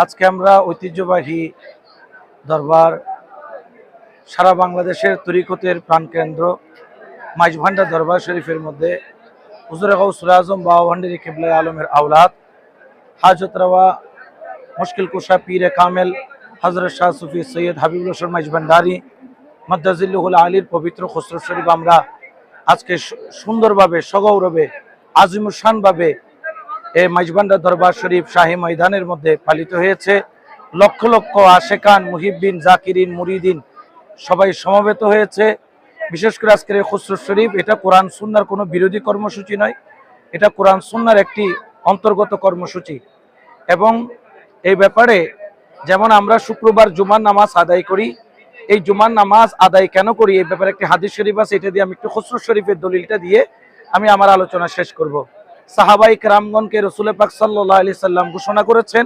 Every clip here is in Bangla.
আজকে আমরা ঐতিহ্যবাহী দরবার সারা বাংলাদেশের তরিকতের প্রাণকেন্দ্র মাইজভান্ডার দরবার শরীফের মধ্যে হুজুরে গাউসুল আজম বাবা ভান্ডারী কিবলা আলমের আওলাদ হাজত রওয়া মুশকিল কুশা পীরে কামেল হযরত শাহ সুফি সৈয়দ হাবিবুল হোসেন মাইজভান্ডারী মাদ্দাজিল্লুহুল আলীর পবিত্র খুসরো শরীফ আমরা আজকে সুন্দরভাবে সগৌরবে আজিমুশানভাবে এই মাইজভান্ডার দরবার শরীফ শাহী ময়দানের মধ্যে পালিত হয়েছে। লক্ষ লক্ষ আশেকান মুহিব্বিন জাকিরিন মুরিদিন সবাই সমবেত হয়েছে। বিশেষ করে আজকের এই খুসরো শরীফ এটা কোরআন সুন্নাহর কোনো বিরোধী কর্মসূচি নয়, এটা কোরআন সুন্নাহর একটি অন্তর্গত কর্মসূচি। এবং এই ব্যাপারে যেমন আমরা শুক্রবার জুমার নামাজ আদায় করি, এই জুমার নামাজ আদায় কেন করি এই ব্যাপারে একটি হাদিস শরীফ আছে, এটা দিয়ে আমি একটু খুসরো শরীফের দলিলটা দিয়ে আমি আমার আলোচনা শেষ করব। সাহাবাই কেরামগণকে রাসূল পাক সাল্লাল্লাহু আলাইহি সাল্লাম ঘোষণা করেছেন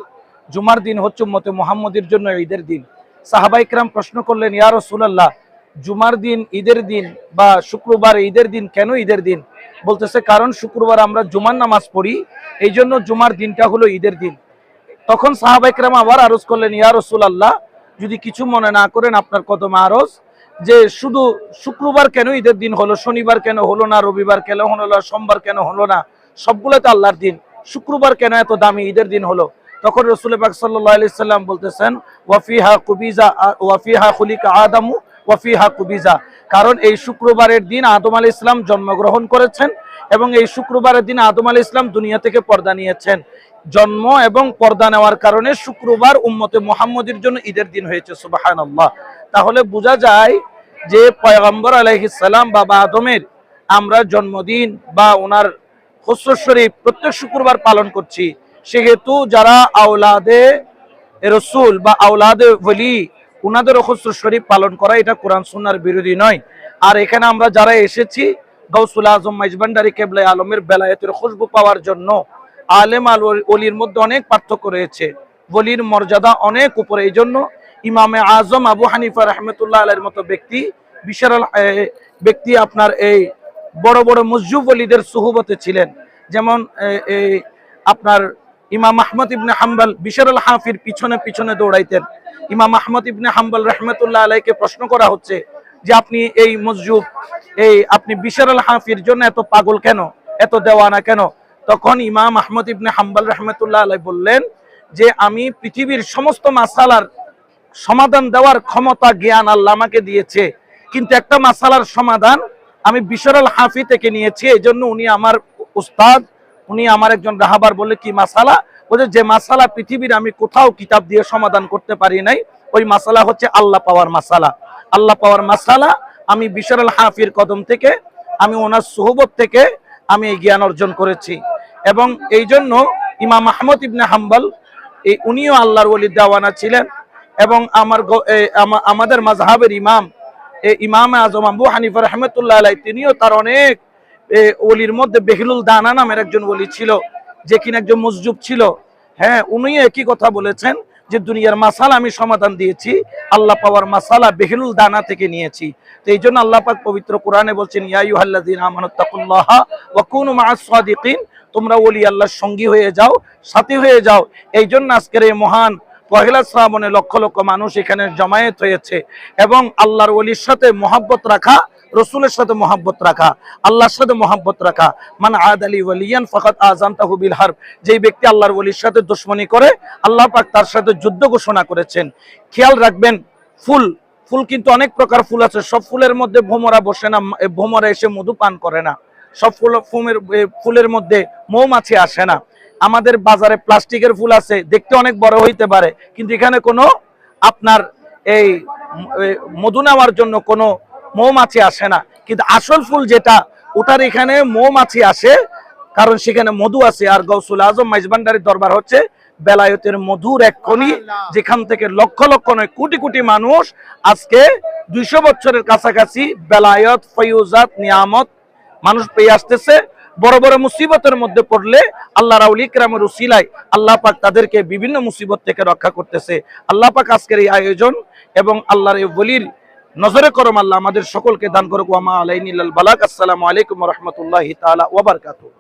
জুমার দিন হচ্ছে উম্মতে মুহাম্মদের জন্য ঈদের দিন। সাহাবাই কেরাম প্রশ্ন করলেন, ইয়া রাসূলুল্লাহ, জুমার দিন ঈদের দিন বা শুক্রবার ঈদের দিন, কেন ঈদের দিন? বলতেছে কারণ শুক্রবার আমরা জুমার নামাজ পড়ি, এই জন্য জুমার দিনটা হলো ঈদের দিন। তখন সাহাবাই কেরাম আবার আরজ করলেন, ইয়া রাসূলুল্লাহ, যদি কিছু মনে না করেন আপনার কদমে আরজ, যে শুধু শুক্রবার কেন ঈদের দিন হলো, শনিবার কেন হলো না, রবিবার কেন হলো না, সোমবার কেন হলো না, সবগুলো তো আল্লাহর দিন, শুক্রবার কেন এত দামি ঈদের দিন হলো? তখন রাসূল পাক সাল্লাল্লাহু আলাইহি সাল্লাম বলতেছেন, ওয়াফিহা কুবিজা ওয়াফিহা খুলিকা আদামু ওয়াফিহা কুবিজা, কারণ এই শুক্রবারের দিন আদম আলাইহিস সালাম জন্মগ্রহণ করেছেন এবং এই শুক্রবারের দিন আদম আলাইহিস সালাম দুনিয়া থেকে পর্দা নিয়েছেন। জন্ম এবং পর্দা নেওয়ার কারণে শুক্রবার উম্মতে মুহাম্মদের জন্য ঈদের দিন হয়েছে। সুবহানাল্লাহ। তাহলে বোঝা যায় যে পয়গম্বর আলাইহিস সালাম বাবা আদমের আমরা জন্মদিন বা ওনার খুসরো শরীফ প্রত্যেক শুক্রবার পালন করছি, সেহেতু যারা আওলাদে রাসূল বা আওলাদে ওলি ওনাদের খুসরো শরীফ পালন করা এটা কোরআন সুন্নাহর বিরোধী নয়। আর এখানে আমরা যারা এসেছি গাউসুল আজম মাইজভান্ডারী কিবলা আলমের বেলায়েতের খুশবু পাওয়ার জন্য, আলেম আর ওলির মধ্যে অনেক পার্থক্য রয়েছে, ওলির মর্যাদা অনেক উপরে। এই জন্য ইমামে আজম আবু হানিফা রাহমাতুল্লাহ আলাইহির মতো ব্যক্তি বিশাল ব্যক্তি আপনার এই বড় বড় মুজুব ওলিদের সুহবতে ছিলেন। যেমন এই আপনার ইমাম আহমদ ইবনে হাম্বল বিশারুল হাফির পিছনে পিছনে দৌড়াইতেন। ইমাম আহমদ ইবনে হাম্বল রাহমাতুল্লাহ আলাইহিকে প্রশ্ন করা হচ্ছে যে আপনি এই মসজুব আপনি বিশারুল হাফির জন্য এত পাগল কেন, এত দেওয়ানা কেন? তখন ইমাম আহমদ ইবনে হাম্বল রাহমাতুল্লাহ আলাইহি বললেন যে আমি পৃথিবীর সমস্ত মাসালার সমাধান দেওয়ার ক্ষমতা জ্ঞান আল্লাহ আমাকে দিয়েছে, কিন্তু একটা মাসালার সমাধান আমি বিশারুল হাফি থেকে নিয়েছি, এই জন্য উনি আমার উস্তাদ, উনি আমার একজন রাহাবার। বলে কি মাসালা? বলে যে মাসালা পৃথিবীর আমি কোথাও কিতাব দিয়ে সমাধান করতে পারি নাই, ওই মাসালা হচ্ছে আল্লাহ পাওয়ার মাসালা। আল্লাহ পাওয়ার মাসালা আমি বিশারুল হাফির কদম থেকে, আমি ওনার সুহবত থেকে আমি এই জ্ঞান অর্জন করেছি। এবং এই জন্য ইমাম আহমদ ইবনে হাম্বল উনিও আল্লাহর ওলির দেওয়ানা ছিলেন। এবং আমাদের মাযহাবের ইমাম ইমাম আজম আবু হানিফা রাহমাতুল্লাহ আলাইহি তিনিও তার অনেক ওলির মধ্যে বেহিলুল দানা নামের একজন ওলি ছিল, যে কিনা একজন মসজুব ছিল। হ্যাঁ, উনি একই কথা বলেছেন যে দুনিয়ার মাসালা আমি সমাধান দিয়েছি, আল্লাহ পাওয়ার মাসালা বেহিলুল দানা থেকে নিয়েছি। তো এই জন্য আল্লাহ পাক পবিত্র কোরআনে বলছেন, ইয়া আইয়ুহাল্লাযীনা আমানুত্তাকুল্লাহা ওয়া কুনু মাআস সাদিকিন, তোমরা ওলি আল্লাহর সঙ্গী হয়ে যাও, সাথী হয়ে যাও। এই জন্য আজকের এই মহান পহেলা শ্রাবণে লক্ষ লক্ষ মানুষ এখানে জমায়েত হয়েছে। এবং আল্লাহর ওলির সাথে মহব্বত রাখা, রসুলের সাথে মহব্বত রাখা, আল্লাহর সাথে মহব্বত রাখা। মান আদালি ওয়ালিয়ান ফাকাদ আযানতাহু বিল হারব, যেই ব্যক্তি আল্লাহর ওলির সাথে দুশমনি করে আল্লাহ পাক তার সাথে যুদ্ধ ঘোষণা করেছেন। খেয়াল রাখবেন, ফুল কিন্তু অনেক প্রকার ফুল আছে, সব ফুলের মধ্যে ভোমরা বসে না, ভোমরা এসে মধু পান করে না। সব ফুলের মধ্যে মৌমাছি আসে না। আমাদের বাজারে প্লাস্টিকের ফুল আছে, দেখতে অনেক বড় হইতে পারে, কিন্তু এখানে কোনো আপনার এই মধু নেওয়ার জন্য কোনো মৌমাছি আসে না। কিন্তু আসল ফুল যেটা, ওটার এখানে মৌমাছি আসে, কারণ সেখানে মধু আছে। আর গাউসুল আজম মাইজভান্ডারীর দরবার হচ্ছে বেলায়েতের মধুর এক খনি, যেখান থেকে লক্ষ লক্ষ নয় কোটি কোটি মানুষ আজকে 200 বছরের কাছাকাছি বেলায়েত, ফয়ুজাত, নিয়ামত মানুষ পেয়ে আসতেছে। বড় বড় মুসিবতের মধ্যে পড়লে আল্লাহর আউলিয়া কিরামের উসিলায় আল্লাহ পাক তাদেরকে বিভিন্ন মুসিবত থেকে রক্ষা করতেছে। আল্লাহ পাক আজকের এই আয়োজন এবং আল্লাহর এই ওলির নজরে করম আল্লাহ আমাদের সকলকে দান করুক। ওয়া মা আলাইনা ইল্লাল বালাগ। আসসালামু আলাইকুম ওয়া রাহমাতুল্লাহি তাআলা ওয়া বারাকাতুহু।